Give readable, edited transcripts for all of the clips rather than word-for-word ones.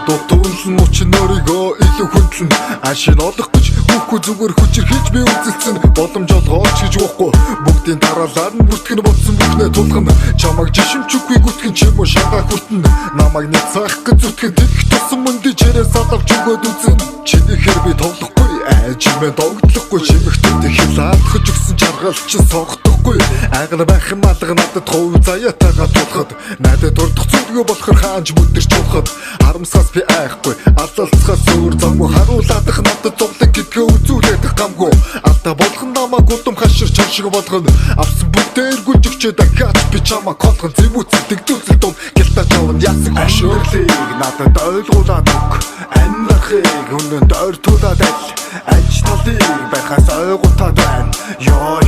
дутуулан мөчн өөрийгөө илүү хүндлэн ашиг олох гэж хүүхгүй зүгээр хүчээр хийж би үзэлцэн боломж олгооч гэж уухгүй бүгдийн дараалал нь бүртгэн бодсон бүхнээ тулган чамайг жишимчгүй гүтгэн чим үү шагаа хүртэн намайг нэг цаах гэж зүтгэн тэгэх тусан мөнди чирээс алавч өгөөд үзэн чиний хэр би тоглохгүй чимээ догтлохгүй чимэгтэй хилаалхаж өгсөн жаргал чи сонгохгүй айгар байх юм алга надад хов заяатайгаа тулахад надад дурдах зүгөө болохоор хаанч бүдэрч чухад харамсаас би айхгүй алалцгаас өөр замгүй харууладах надад зовлон гэдгээ үзүүлээд гамгүй алта болгон намайг удам хашир чам шиг болгоно авсан бүгдээ эргүүлж өгчөө дахиад би чамайг колгон зэвүүцэл дэгдүүлсэн дум гэлтаа чавн яасан хөшөөрлийг надад ойлгуулаад өг амьдрахыг өнөнд ойртуулаад аль талыг байхаас ойгутаад байна ёо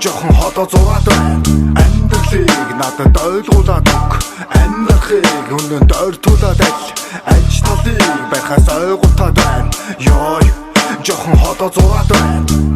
жохон хотоо зураад байна амьдралыг надад ойлгуулаад өг амьдрахыг өнөнд ойртуулаад аль талыг байхаас ойгутаад байна ёо жохон хотоо зураад байна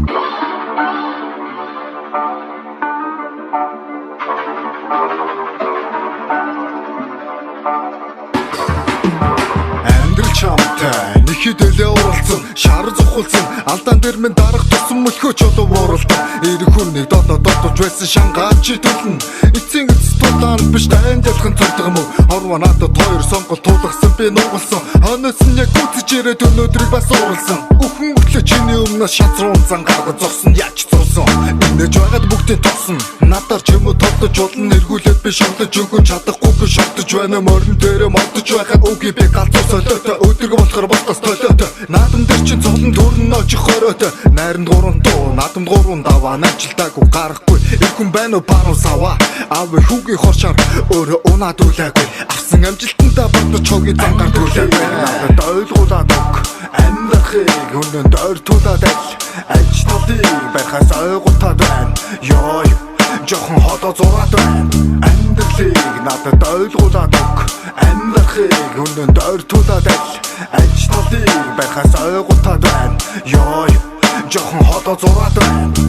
чамтай нэхэд элэ уралцсан шар зухулсан алдаан дээр минь дарах тусан мөлхөөч одоо ууралдан эрх хүнийг дотоод байсан шангаач төлн эцсийн эцэс тулаан биш танд ялхан цогтгом уу орва надад хоёр сонголт тулгсан би нугалсан хонос нь яг үтж ирээд өнөөдрийг бас ууралсан өхөн өглөө чиний өмнөөс шатруун зангаар зогсон яач зурсан энэж байгаад бүгдээ тосон надаар ч юм уу толдож болно эргүүлээд би шондож өгөн чадахгүй би шондож байна морин дээр модож байхад үгүй би галзуу солиотой өдрөг болохоор болохоос толиотой наадам дээр чин цолон төрн очих хоройтой найранд гурван дуу наадамд гурван даваа нажилтаагүй гарахгүй эрхэн байна уу баруун сава аав хүүгийн хоршоор өөрөө унаад үлээгүй авсан амжилтандаа бодож чогийн зангаар түлээгүй надад ойлгуулаад өг амьдрахыг өнөнд ойртуулаад аль талыг байхаас ойгутаад байна ёо жохон хотоо зураад байна амьдралыг надад ойлгуулаад өг амьдрахыг өнөнд ойртуулаад аль талыг байхаас ойгутаад байна ёо жохон хотоо зураад байна